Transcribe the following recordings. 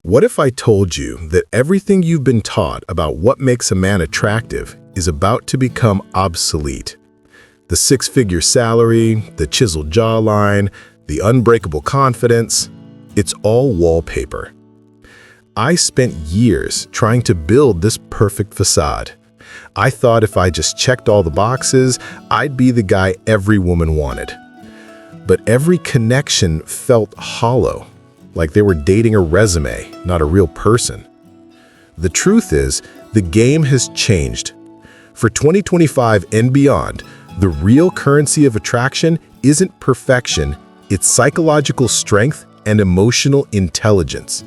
What if I told you that everything you've been taught about what makes a man attractive is about to become obsolete? The six-figure salary, the chiseled jawline, the unbreakable confidence, it's all wallpaper. I spent years trying to build this perfect facade. I thought if I just checked all the boxes, I'd be the guy every woman wanted. But every connection felt hollow, like they were dating a resume, not a real person. The truth is, the game has changed. For 2025 and beyond, the real currency of attraction isn't perfection, it's psychological strength and emotional intelligence.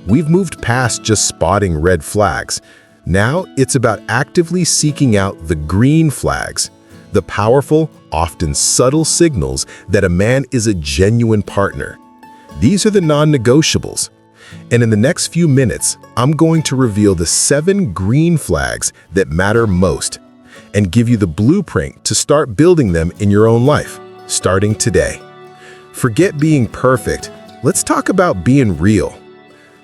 We've moved past just spotting red flags. Now it's about actively seeking out the green flags, the powerful, often subtle signals that a man is a genuine partner. These are the non-negotiables. And in the next few minutes, I'm going to reveal the 7 green flags that matter most and give you the blueprint to start building them in your own life, starting today. Forget being perfect. Let's talk about being real.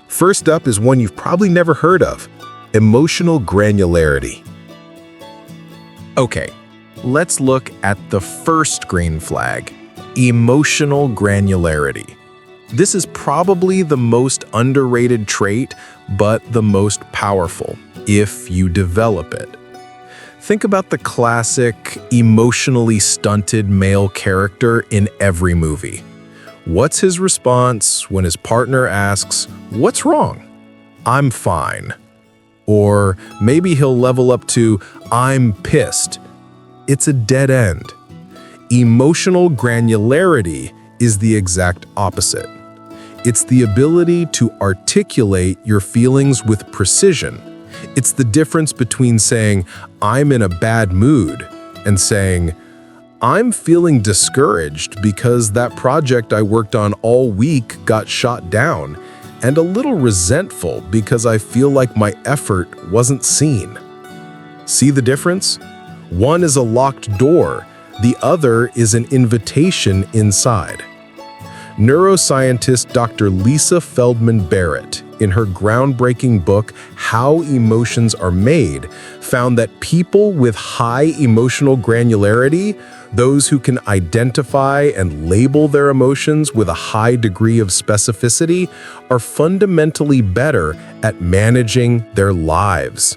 First up is one you've probably never heard of: emotional granularity. Okay, let's look at the first green flag, emotional granularity. This is probably the most underrated trait, but the most powerful, if you develop it. Think about the classic, emotionally stunted male character in every movie. What's his response when his partner asks, "What's wrong?" "I'm fine." Or maybe he'll level up to, "I'm pissed." It's a dead end. Emotional granularity is the exact opposite. It's the ability to articulate your feelings with precision. It's the difference between saying, "I'm in a bad mood," and saying, "I'm feeling discouraged because that project I worked on all week got shot down, and a little resentful because I feel like my effort wasn't seen." See the difference? One is a locked door, the other is an invitation inside. Neuroscientist Dr. Lisa Feldman Barrett, in her groundbreaking book, How Emotions Are Made, found that people with high emotional granularity, those who can identify and label their emotions with a high degree of specificity, are fundamentally better at managing their lives.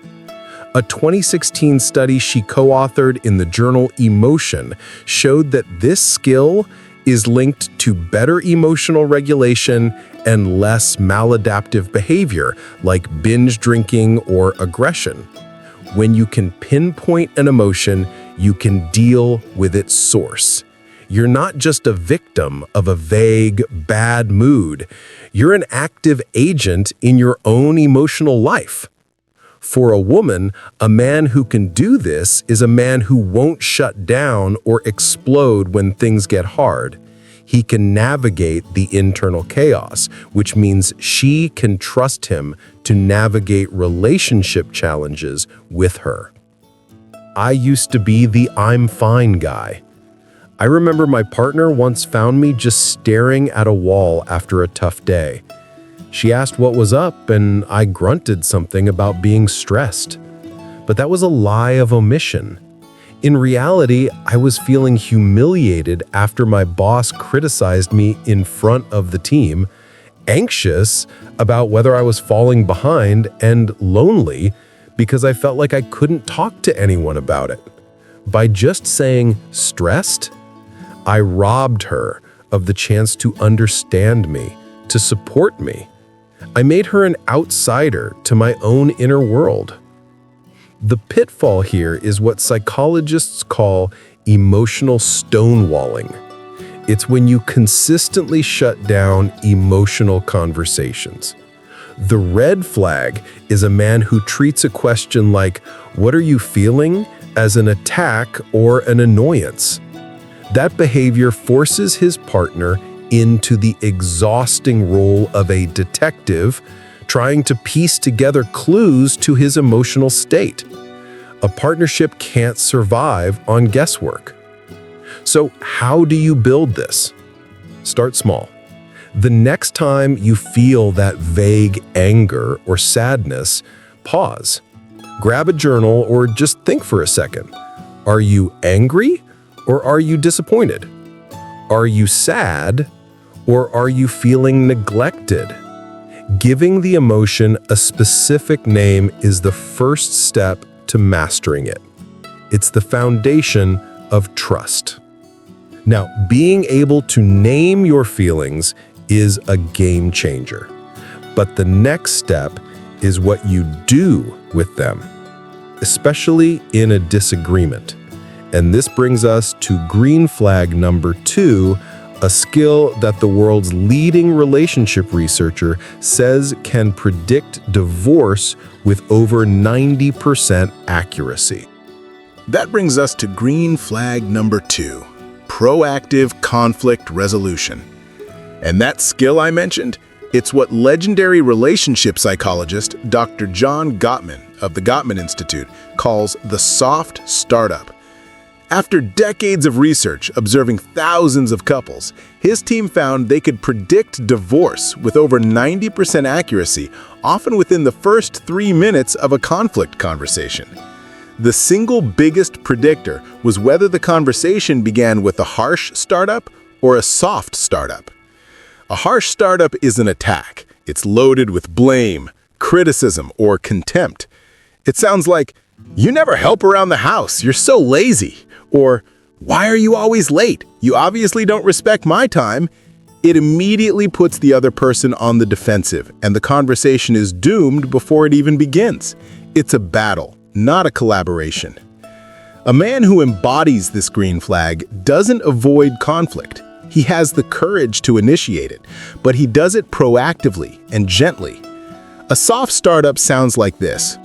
A 2016 study she co-authored in the journal Emotion showed that this skill is linked to better emotional regulation and less maladaptive behavior like binge drinking or aggression. When you can pinpoint an emotion, you can deal with its source. You're not just a victim of a vague, bad mood. You're an active agent in your own emotional life. For a woman, a man who can do this is a man who won't shut down or explode when things get hard. He can navigate the internal chaos, which means she can trust him to navigate relationship challenges with her. I used to be the "I'm fine" guy. I remember my partner once found me just staring at a wall after a tough day. She asked what was up, and I grunted something about being stressed. But that was a lie of omission. In reality, I was feeling humiliated after my boss criticized me in front of the team, anxious about whether I was falling behind, and lonely because I felt like I couldn't talk to anyone about it. By just saying "stressed," I robbed her of the chance to understand me, to support me. I made her an outsider to my own inner world. The pitfall here is what psychologists call emotional stonewalling. It's when you consistently shut down emotional conversations. The red flag is a man who treats a question like, "What are you feeling?" as an attack or an annoyance. That behavior forces his partner into the exhausting role of a detective, trying to piece together clues to his emotional state. A partnership can't survive on guesswork. So how do you build this? Start small. The next time you feel that vague anger or sadness, pause. Grab a journal or just think for a second. Are you angry or are you disappointed? Are you sad or are you feeling neglected? Giving the emotion a specific name is the first step to mastering it. It's the foundation of trust. Now, being able to name your feelings is a game changer. But the next step is what you do with them, especially in a disagreement. And this brings us to green flag number 2, a skill that the world's leading relationship researcher says can predict divorce with over 90% accuracy. That brings us to green flag number 2, proactive conflict resolution. And that skill I mentioned, it's what legendary relationship psychologist Dr. John Gottman of the Gottman Institute calls the soft startup. After decades of research observing thousands of couples, his team found they could predict divorce with over 90% accuracy, often within the first 3 minutes of a conflict conversation. The single biggest predictor was whether the conversation began with a harsh startup or a soft startup. A harsh startup is an attack. It's loaded with blame, criticism, or contempt. It sounds like, "You never help around the house, you're so lazy," or "Why are you always late? You obviously don't respect my time." It immediately puts the other person on the defensive, and the conversation is doomed before it even begins. It's a battle, not a collaboration. A man who embodies this green flag doesn't avoid conflict. He has the courage to initiate it, but he does it proactively and gently. A soft startup sounds like this.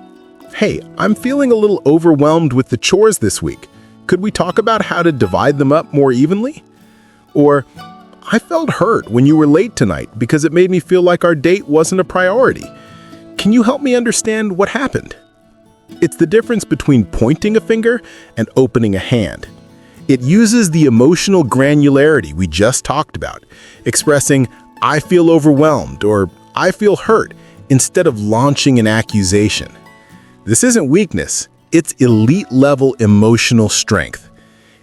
"Hey, I'm feeling a little overwhelmed with the chores this week. Could we talk about how to divide them up more evenly?" Or, "I felt hurt when you were late tonight because it made me feel like our date wasn't a priority. Can you help me understand what happened?" It's the difference between pointing a finger and opening a hand. It uses the emotional granularity we just talked about, expressing, "I feel overwhelmed" or "I feel hurt," instead of launching an accusation. This isn't weakness, it's elite-level emotional strength.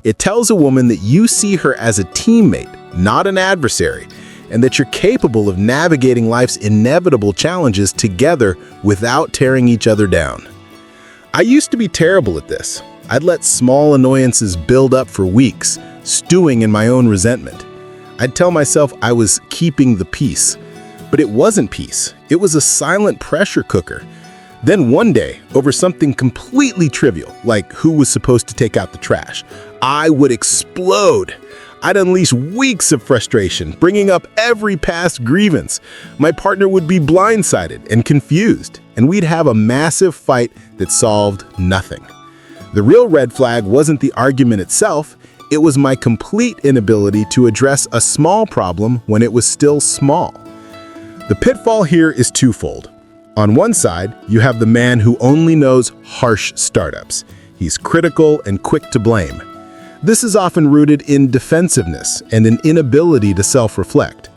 It tells a woman that you see her as a teammate, not an adversary, and that you're capable of navigating life's inevitable challenges together without tearing each other down. I used to be terrible at this. I'd let small annoyances build up for weeks, stewing in my own resentment. I'd tell myself I was keeping the peace, but it wasn't peace. It was a silent pressure cooker. Then one day, over something completely trivial, like who was supposed to take out the trash, I would explode. I'd unleash weeks of frustration, bringing up every past grievance. My partner would be blindsided and confused, and we'd have a massive fight that solved nothing. The real red flag wasn't the argument itself, it was my complete inability to address a small problem when it was still small. The pitfall here is twofold. On one side, you have the man who only knows harsh startups. He's critical and quick to blame. This is often rooted in defensiveness and an inability to self-reflect.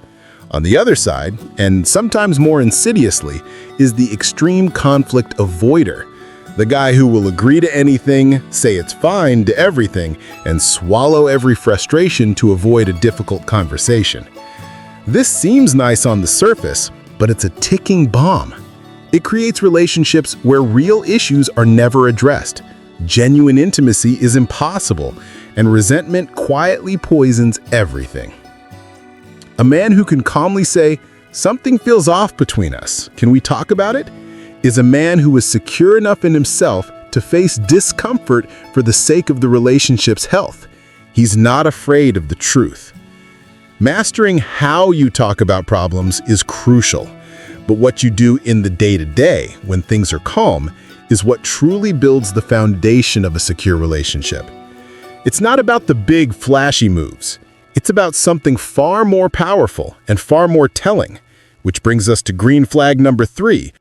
On the other side, and sometimes more insidiously, is the extreme conflict avoider. The guy who will agree to anything, say it's fine to everything, and swallow every frustration to avoid a difficult conversation. This seems nice on the surface, but it's a ticking bomb. It creates relationships where real issues are never addressed. Genuine intimacy is impossible, and resentment quietly poisons everything. A man who can calmly say, "Something feels off between us. Can we talk about it?" is a man who is secure enough in himself to face discomfort for the sake of the relationship's health. He's not afraid of the truth. Mastering how you talk about problems is crucial, but what you do in the day-to-day, when things are calm, is what truly builds the foundation of a secure relationship. It's not about the big, flashy moves. It's about something far more powerful and far more telling, which brings us to green flag number 3.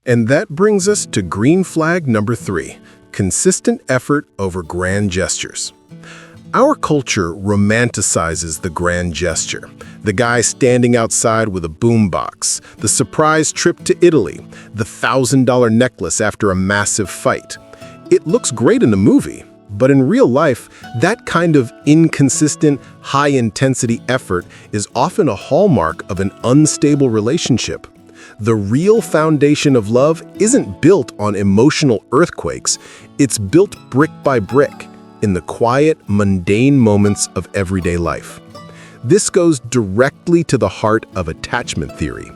And that brings us to green flag number 3, consistent effort over grand gestures. Our culture romanticizes the grand gesture. The guy standing outside with a boombox, the surprise trip to Italy, the $1,000 necklace after a massive fight. It looks great in a movie, but in real life, that kind of inconsistent, high-intensity effort is often a hallmark of an unstable relationship. The real foundation of love isn't built on emotional earthquakes. It's built brick by brick in the quiet, mundane moments of everyday life. This goes directly to the heart of attachment theory.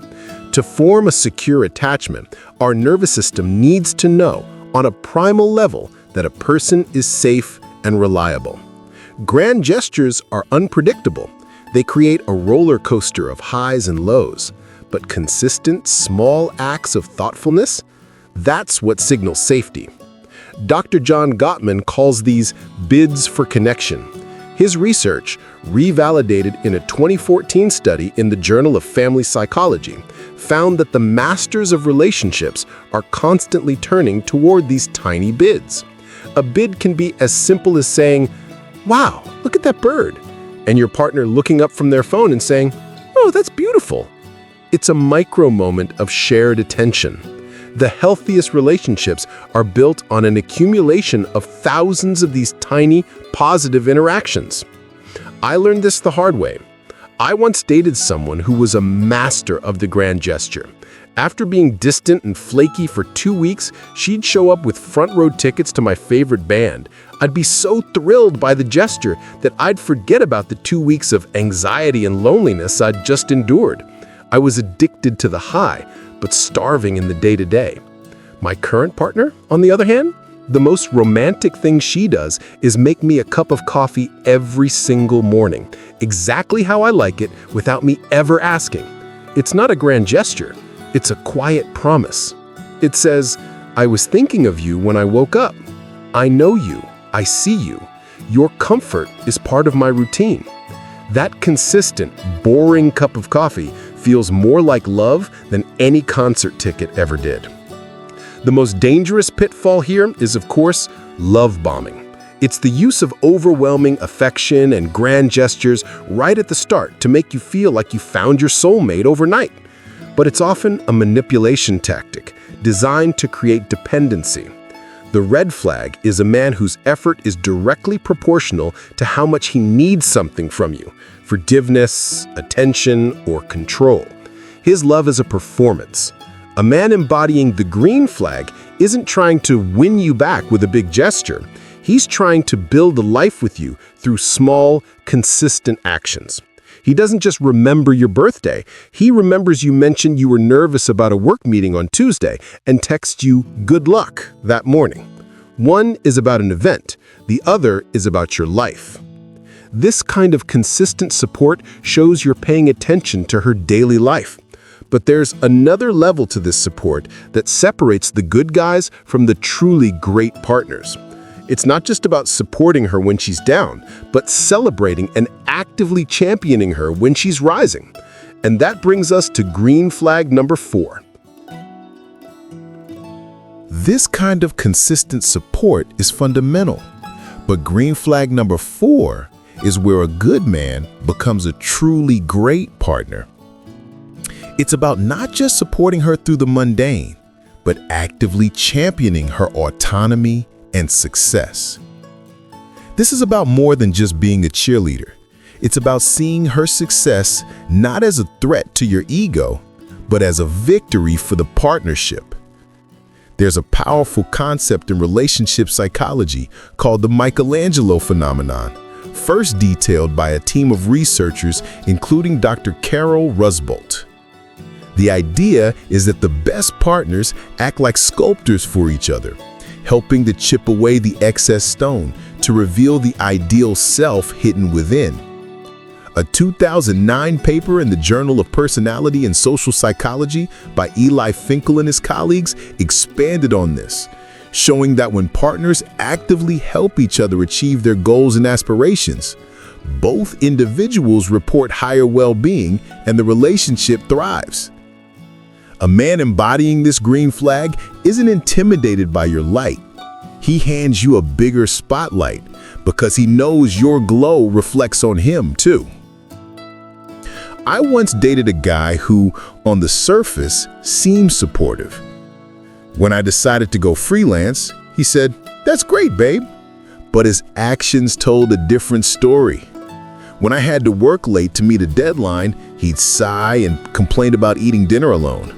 To form a secure attachment, our nervous system needs to know, on a primal level, that a person is safe and reliable. Grand gestures are unpredictable. They create a roller coaster of highs and lows. But consistent, small acts of thoughtfulness, that's what signals safety. Dr. John Gottman calls these bids for connection. His research, revalidated in a 2014 study in the Journal of Family Psychology, found that the masters of relationships are constantly turning toward these tiny bids. A bid can be as simple as saying, "Wow, look at that bird," and your partner looking up from their phone and saying, "Oh, that's beautiful." It's a micro moment of shared attention. The healthiest relationships are built on an accumulation of thousands of these tiny, positive interactions. I learned this the hard way. I once dated someone who was a master of the grand gesture. After being distant and flaky for 2 weeks, she'd show up with front row tickets to my favorite band. I'd be so thrilled by the gesture that I'd forget about the 2 weeks of anxiety and loneliness I'd just endured. I was addicted to the high, but starving in the day-to-day. My current partner, on the other hand, the most romantic thing she does is make me a cup of coffee every single morning, exactly how I like it, without me ever asking. It's not a grand gesture, it's a quiet promise. It says, "I was thinking of you when I woke up. I know you, I see you. Your comfort is part of my routine." That consistent, boring cup of coffee feels more like love than any concert ticket ever did. The most dangerous pitfall here is, of course, love bombing. It's the use of overwhelming affection and grand gestures right at the start to make you feel like you found your soulmate overnight. But it's often a manipulation tactic designed to create dependency. The red flag is a man whose effort is directly proportional to how much he needs something from you: forgiveness, attention, or control. His love is a performance. A man embodying the green flag isn't trying to win you back with a big gesture. He's trying to build a life with you through small, consistent actions. He doesn't just remember your birthday. He remembers you mentioned you were nervous about a work meeting on Tuesday and texts you "good luck" that morning. One is about an event. The other is about your life. This kind of consistent support shows you're paying attention to her daily life. But there's another level to this support that separates the good guys from the truly great partners. It's not just about supporting her when she's down, but celebrating and actively championing her when she's rising. And that brings us to green flag number 4. This kind of consistent support is fundamental. But green flag number 4 is where a good man becomes a truly great partner. It's about not just supporting her through the mundane, but actively championing her autonomy and success. This is about more than just being a cheerleader. It's about seeing her success not as a threat to your ego, but as a victory for the partnership. There's a powerful concept in relationship psychology called the Michelangelo phenomenon, first detailed by a team of researchers including Dr. Carol Rusbolt. The idea is that the best partners act like sculptors for each other, helping to chip away the excess stone to reveal the ideal self hidden within. A 2009 paper in the Journal of Personality and Social Psychology by Eli Finkel and his colleagues expanded on this, showing that when partners actively help each other achieve their goals and aspirations, both individuals report higher well-being and the relationship thrives. A man embodying this green flag isn't intimidated by your light. He hands you a bigger spotlight, because he knows your glow reflects on him too. I once dated a guy who, on the surface, seemed supportive. When I decided to go freelance, he said, "That's great, babe." But his actions told a different story. When I had to work late to meet a deadline, he'd sigh and complain about eating dinner alone.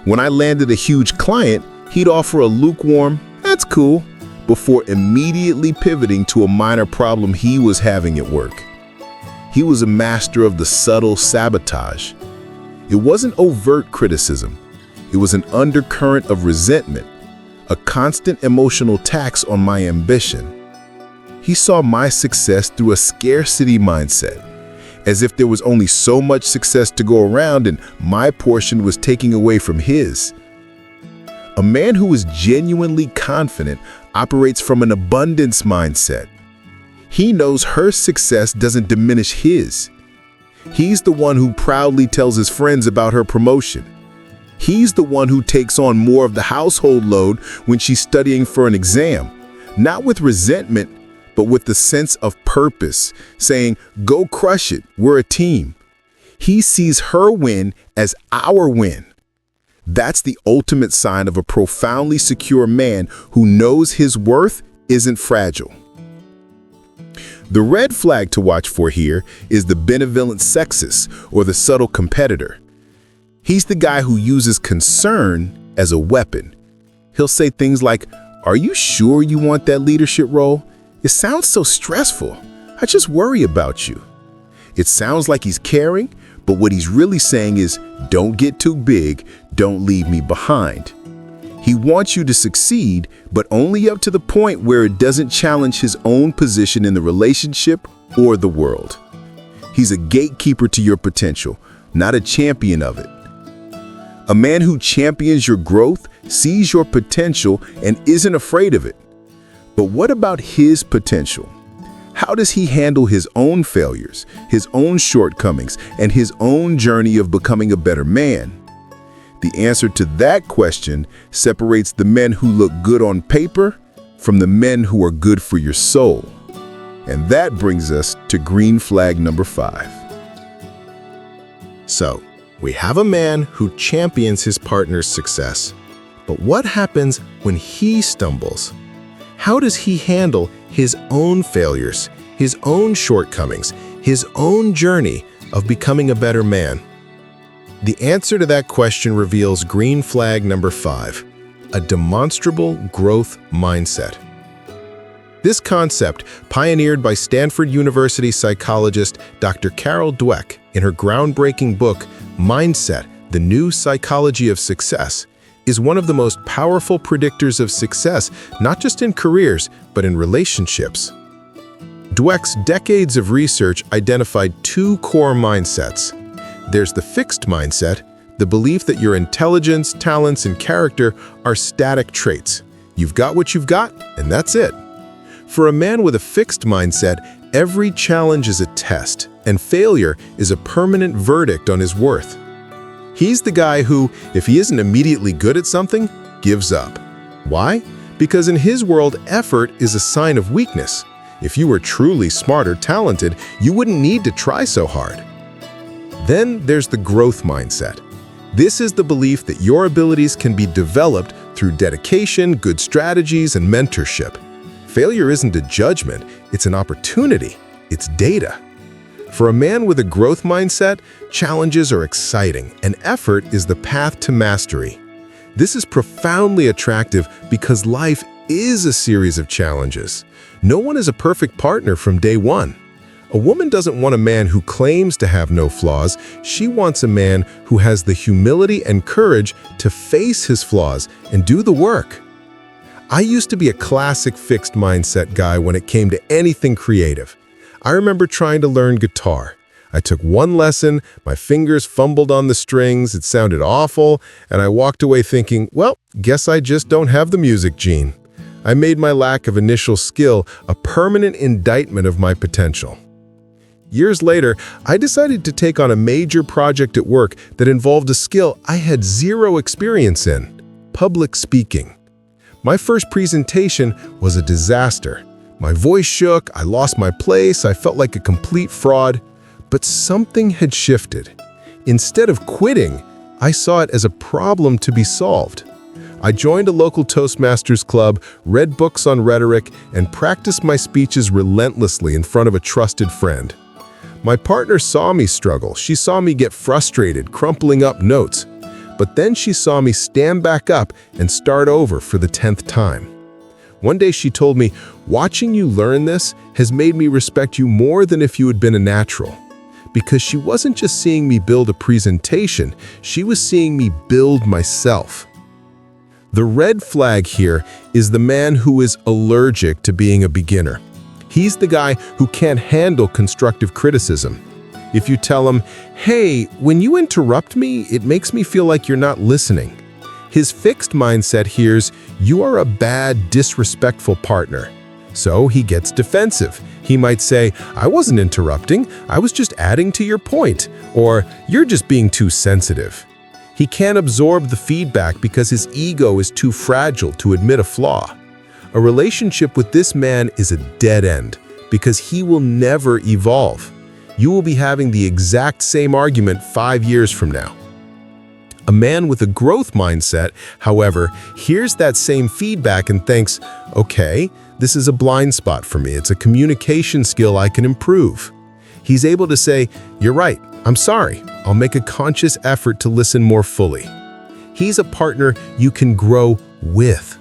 When I landed a huge client, he'd offer a lukewarm, "That's cool," before immediately pivoting to a minor problem he was having at work. He was a master of the subtle sabotage. It wasn't overt criticism. It was an undercurrent of resentment, a constant emotional tax on my ambition. He saw my success through a scarcity mindset, as if there was only so much success to go around and my portion was taking away from his. A man who is genuinely confident operates from an abundance mindset. He knows her success doesn't diminish his. He's the one who proudly tells his friends about her promotion. He's the one who takes on more of the household load when she's studying for an exam, not with resentment, but with the sense of purpose, saying, "Go crush it, we're a team." He sees her win as our win. That's the ultimate sign of a profoundly secure man who knows his worth isn't fragile. The red flag to watch for here is the benevolent sexist, or the subtle competitor. He's the guy who uses concern as a weapon. He'll say things like, "Are you sure you want that leadership role? It sounds so stressful. I just worry about you." It sounds like he's caring, but what he's really saying is, "Don't get too big, don't leave me behind." He wants you to succeed, but only up to the point where it doesn't challenge his own position in the relationship or the world. He's a gatekeeper to your potential, not a champion of it. A man who champions your growth sees your potential and isn't afraid of it. But what about his potential? How does he handle his own failures, his own shortcomings, and his own journey of becoming a better man? The answer to that question separates the men who look good on paper from the men who are good for your soul. And that brings us to green flag number 5. So, we have a man who champions his partner's success. But what happens when he stumbles? How does he handle his own failures, his own shortcomings, his own journey of becoming a better man? The answer to that question reveals green flag number 5, a demonstrable growth mindset. This concept, pioneered by Stanford University psychologist Dr. Carol Dweck in her groundbreaking book, Mindset, The New Psychology of Success, is one of the most powerful predictors of success, not just in careers, but in relationships. Dweck's decades of research identified 2 core mindsets. There's the fixed mindset, the belief that your intelligence, talents, and character are static traits. You've got what you've got, and that's it. For a man with a fixed mindset, every challenge is a test, and failure is a permanent verdict on his worth. He's the guy who, if he isn't immediately good at something, gives up. Why? Because in his world, effort is a sign of weakness. If you were truly smart or talented, you wouldn't need to try so hard. Then there's the growth mindset. This is the belief that your abilities can be developed through dedication, good strategies, and mentorship. Failure isn't a judgment, it's an opportunity. It's data. For a man with a growth mindset, challenges are exciting, and effort is the path to mastery. This is profoundly attractive because life is a series of challenges. No one is a perfect partner from day one. A woman doesn't want a man who claims to have no flaws. She wants a man who has the humility and courage to face his flaws and do the work. I used to be a classic fixed mindset guy when it came to anything creative. I remember trying to learn guitar. I took one lesson, my fingers fumbled on the strings, it sounded awful, and I walked away thinking, well, guess I just don't have the music gene. I made my lack of initial skill a permanent indictment of my potential. Years later, I decided to take on a major project at work that involved a skill I had zero experience in: public speaking. My first presentation was a disaster, My voice shook, I lost my place, I felt like a complete fraud. But something had shifted. Instead of quitting, I saw it as a problem to be solved. I joined a local Toastmasters club, read books on rhetoric, and practiced my speeches relentlessly in front of a trusted friend. My partner saw me struggle. She saw me get frustrated, crumpling up notes. But then she saw me stand back up and start over for the 10th time. One day she told me, "Watching you learn this has made me respect you more than if you had been a natural." Because she wasn't just seeing me build a presentation, she was seeing me build myself. The red flag here is the man who is allergic to being a beginner. He's the guy who can't handle constructive criticism. If you tell him, "Hey, when you interrupt me, it makes me feel like you're not listening," his fixed mindset hears, "You are a bad, disrespectful partner." So he gets defensive. He might say, "I wasn't interrupting, I was just adding to your point," or "You're just being too sensitive." He can't absorb the feedback because his ego is too fragile to admit a flaw. A relationship with this man is a dead end because he will never evolve. You will be having the exact same argument 5 years from now. A man with a growth mindset, however, hears that same feedback and thinks, "Okay, this is a blind spot for me. It's a communication skill I can improve." He's able to say, "You're right, I'm sorry. I'll make a conscious effort to listen more fully." He's a partner you can grow with.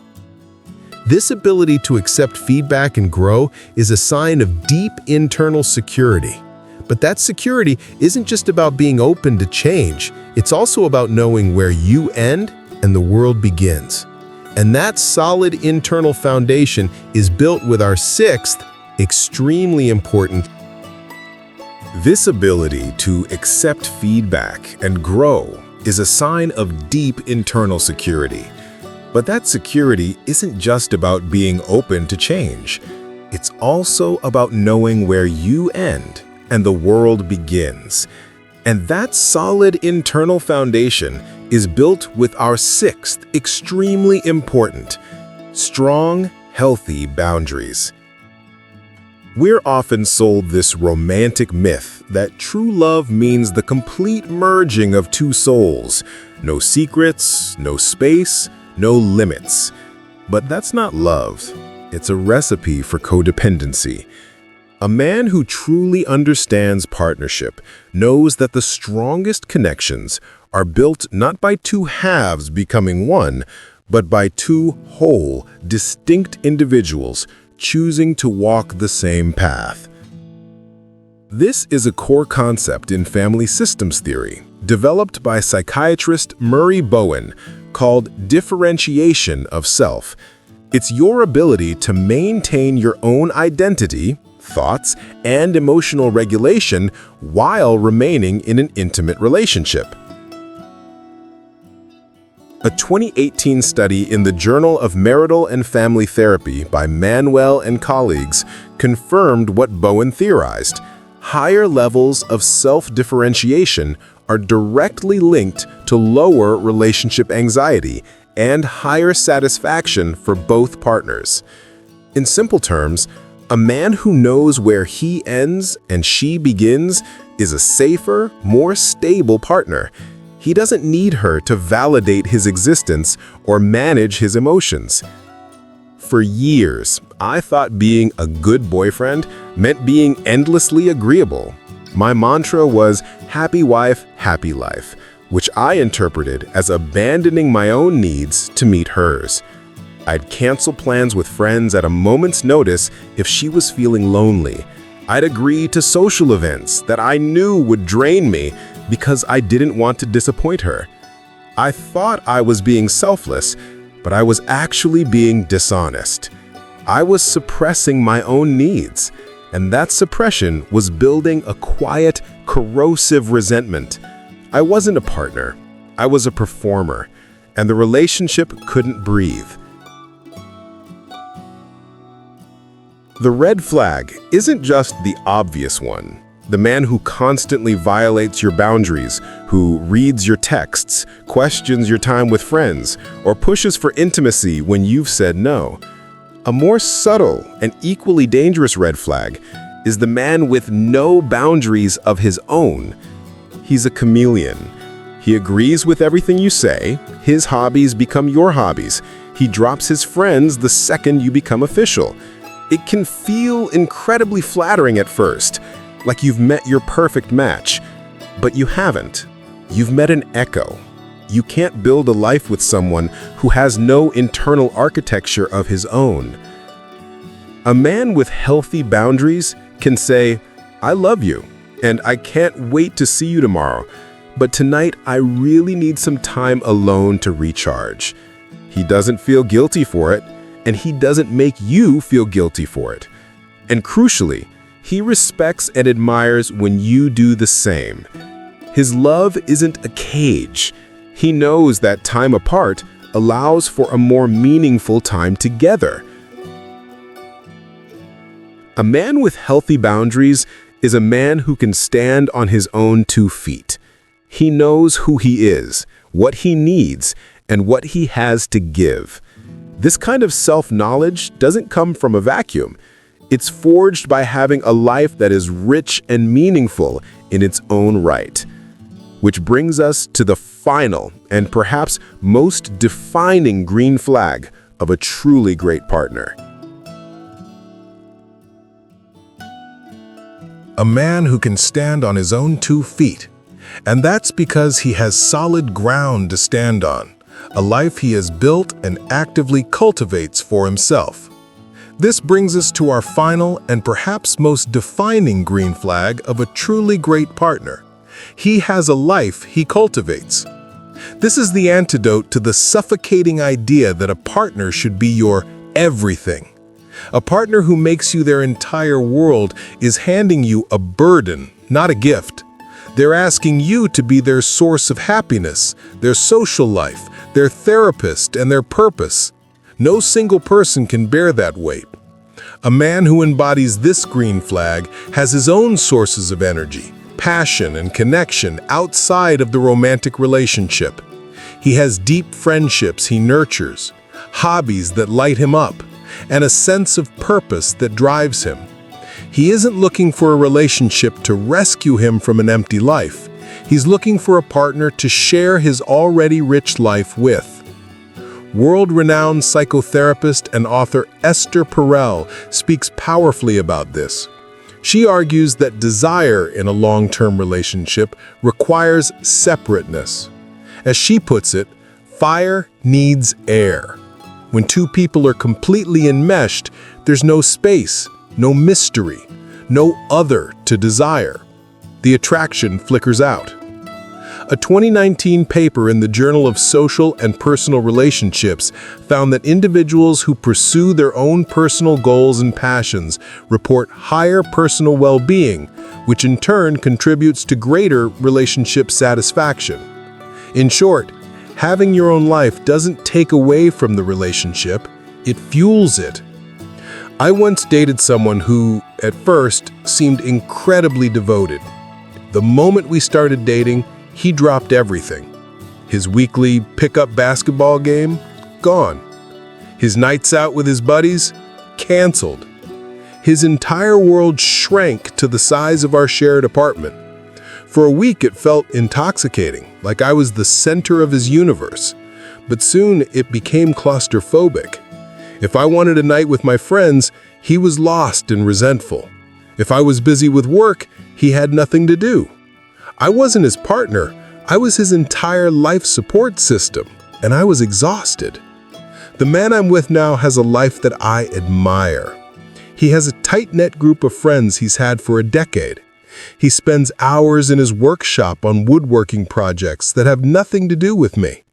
This ability to accept feedback and grow is a sign of deep internal security. But that security isn't just about being open to change. It's also about knowing where you end and the world begins. And that solid internal foundation is built with our sixth, extremely important. This ability to accept feedback and grow is a sign of deep internal security. But that security isn't just about being open to change. It's also about knowing where you end and the world begins. And that solid internal foundation is built with our sixth, extremely important, strong, healthy boundaries. We're often sold this romantic myth that true love means the complete merging of two souls. No secrets, no space, no limits. But that's not love. It's a recipe for codependency. A man who truly understands partnership knows that the strongest connections are built not by two halves becoming one, but by two whole, distinct individuals choosing to walk the same path. This is a core concept in family systems theory, developed by psychiatrist Murray Bowen, called differentiation of self. It's your ability to maintain your own identity, thoughts, and emotional regulation while remaining in an intimate relationship. A 2018 study in the Journal of Marital and Family Therapy by Manuel and colleagues confirmed what Bowen theorized. Higher levels of self-differentiation are directly linked to lower relationship anxiety and higher satisfaction for both partners. In simple terms, a man who knows where he ends and she begins is a safer, more stable partner. He doesn't need her to validate his existence or manage his emotions. For years, I thought being a good boyfriend meant being endlessly agreeable. My mantra was happy wife, happy life, which I interpreted as abandoning my own needs to meet hers. I'd cancel plans with friends at a moment's notice if she was feeling lonely. I'd agree to social events that I knew would drain me because I didn't want to disappoint her. I thought I was being selfless, but I was actually being dishonest. I was suppressing my own needs, and that suppression was building a quiet, corrosive resentment. I wasn't a partner. I was a performer, and the relationship couldn't breathe. The red flag isn't just the obvious one. The man who constantly violates your boundaries, who reads your texts, questions your time with friends, or pushes for intimacy when you've said no. A more subtle and equally dangerous red flag is the man with no boundaries of his own. He's a chameleon. He agrees with everything you say. His hobbies become your hobbies. He drops his friends the second you become official. It can feel incredibly flattering at first, like you've met your perfect match. But you haven't. You've met an echo. You can't build a life with someone who has no internal architecture of his own. A man with healthy boundaries can say, "I love you, and I can't wait to see you tomorrow, but tonight I really need some time alone to recharge." He doesn't feel guilty for it, and he doesn't make you feel guilty for it. And crucially, he respects and admires when you do the same. His love isn't a cage. He knows that time apart allows for a more meaningful time together. A man with healthy boundaries is a man who can stand on his own 2 feet. He knows who he is, what he needs, and what he has to give. This kind of self-knowledge doesn't come from a vacuum. It's forged by having a life that is rich and meaningful in its own right. Which brings us to the final and perhaps most defining green flag of a truly great partner. A man who can stand on his own 2 feet. And that's because he has solid ground to stand on, a life he has built and actively cultivates for himself. This brings us to our final and perhaps most defining green flag of a truly great partner. He has a life he cultivates. This is the antidote to the suffocating idea that a partner should be your everything. A partner who makes you their entire world is handing you a burden, not a gift. They're asking you to be their source of happiness, their social life, their therapist, and their purpose. No single person can bear that weight. A man who embodies this green flag has his own sources of energy, passion, and connection outside of the romantic relationship. He has deep friendships he nurtures, hobbies that light him up, and a sense of purpose that drives him. He isn't looking for a relationship to rescue him from an empty life. He's looking for a partner to share his already rich life with. World-renowned psychotherapist and author Esther Perel speaks powerfully about this. She argues that desire in a long-term relationship requires separateness. As she puts it, fire needs air. When 2 people are completely enmeshed, there's no space, no mystery, no other to desire. The attraction flickers out. A 2019 paper in the Journal of Social and Personal Relationships found that individuals who pursue their own personal goals and passions report higher personal well-being, which in turn contributes to greater relationship satisfaction. In short, having your own life doesn't take away from the relationship, it fuels it. I once dated someone who, at first, seemed incredibly devoted. The moment we started dating, he dropped everything. His weekly pickup basketball game? Gone. His nights out with his buddies? Canceled. His entire world shrank to the size of our shared apartment. For a week it felt intoxicating, like I was the center of his universe. But soon it became claustrophobic. If I wanted a night with my friends, he was lost and resentful. If I was busy with work, he had nothing to do. I wasn't his partner, I was his entire life support system, and I was exhausted. The man I'm with now has a life that I admire. He has a tight-knit group of friends he's had for a decade. He spends hours in his workshop on woodworking projects that have nothing to do with me.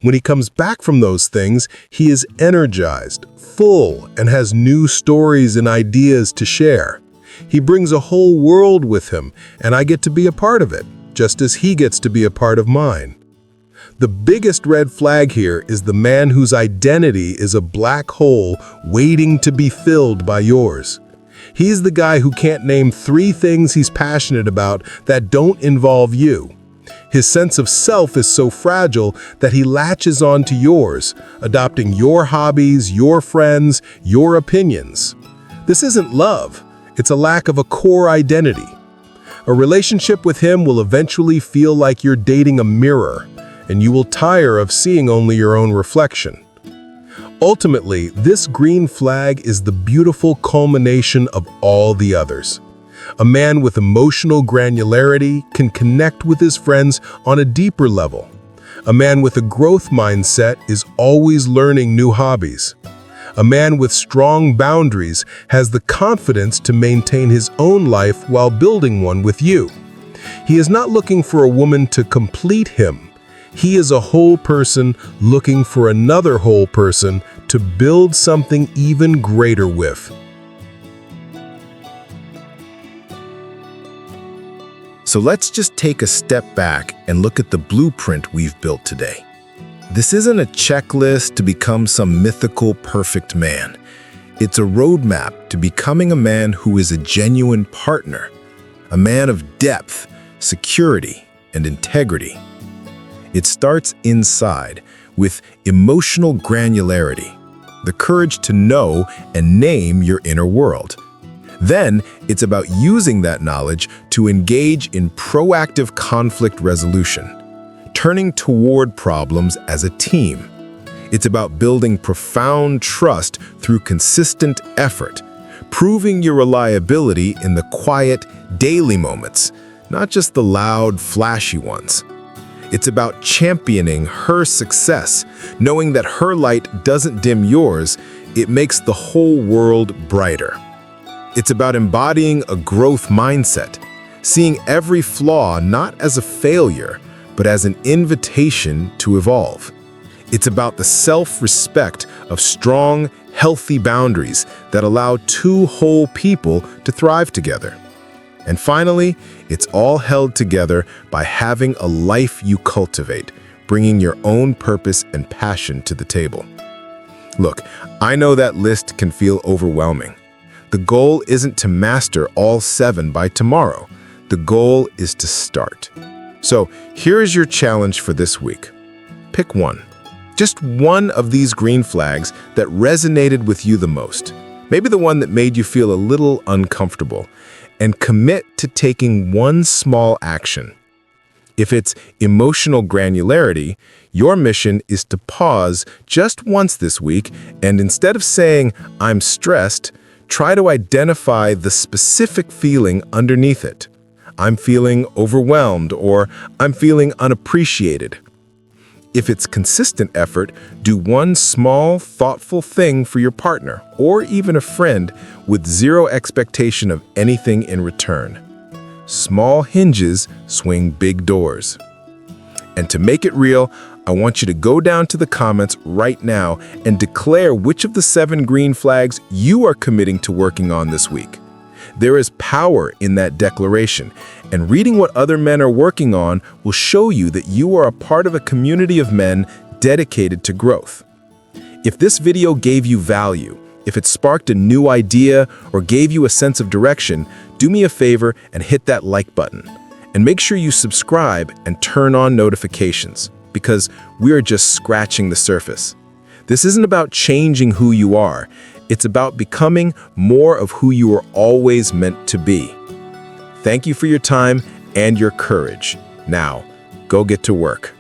When he comes back from those things, he is energized, full, and has new stories and ideas to share. He brings a whole world with him, and I get to be a part of it, just as he gets to be a part of mine. The biggest red flag here is the man whose identity is a black hole waiting to be filled by yours. He's the guy who can't name 3 things he's passionate about that don't involve you. His sense of self is so fragile that he latches on to yours, adopting your hobbies, your friends, your opinions. This isn't love. It's a lack of a core identity. A relationship with him will eventually feel like you're dating a mirror, and you will tire of seeing only your own reflection. Ultimately, this green flag is the beautiful culmination of all the others. A man with emotional granularity can connect with his friends on a deeper level. A man with a growth mindset is always learning new hobbies. A man with strong boundaries has the confidence to maintain his own life while building one with you. He is not looking for a woman to complete him. He is a whole person looking for another whole person to build something even greater with. So let's just take a step back and look at the blueprint we've built today. This isn't a checklist to become some mythical perfect man. It's a roadmap to becoming a man who is a genuine partner, a man of depth, security, and integrity. It starts inside with emotional granularity, the courage to know and name your inner world. Then, it's about using that knowledge to engage in proactive conflict resolution, turning toward problems as a team. It's about building profound trust through consistent effort, proving your reliability in the quiet, daily moments, not just the loud, flashy ones. It's about championing her success, knowing that her light doesn't dim yours, it makes the whole world brighter. It's about embodying a growth mindset, seeing every flaw not as a failure, but as an invitation to evolve. It's about the self-respect of strong, healthy boundaries that allow two whole people to thrive together. And finally, it's all held together by having a life you cultivate, bringing your own purpose and passion to the table. Look, I know that list can feel overwhelming. The goal isn't to master all 7 by tomorrow. The goal is to start. So here is your challenge for this week. Pick one. Just one of these green flags that resonated with you the most. Maybe the one that made you feel a little uncomfortable. And commit to taking one small action. If it's emotional granularity, your mission is to pause just once this week and instead of saying, "I'm stressed," try to identify the specific feeling underneath it. I'm feeling overwhelmed or I'm feeling unappreciated. If it's consistent effort, do one small, thoughtful thing for your partner or even a friend with zero expectation of anything in return. Small hinges swing big doors. And to make it real, I want you to go down to the comments right now and declare which of the 7 green flags you are committing to working on this week. There is power in that declaration, and reading what other men are working on will show you that you are a part of a community of men dedicated to growth. If this video gave you value, if it sparked a new idea or gave you a sense of direction, do me a favor and hit that like button. And make sure you subscribe and turn on notifications, because we are just scratching the surface. This isn't about changing who you are. It's about becoming more of who you were always meant to be. Thank you for your time and your courage. Now, go get to work.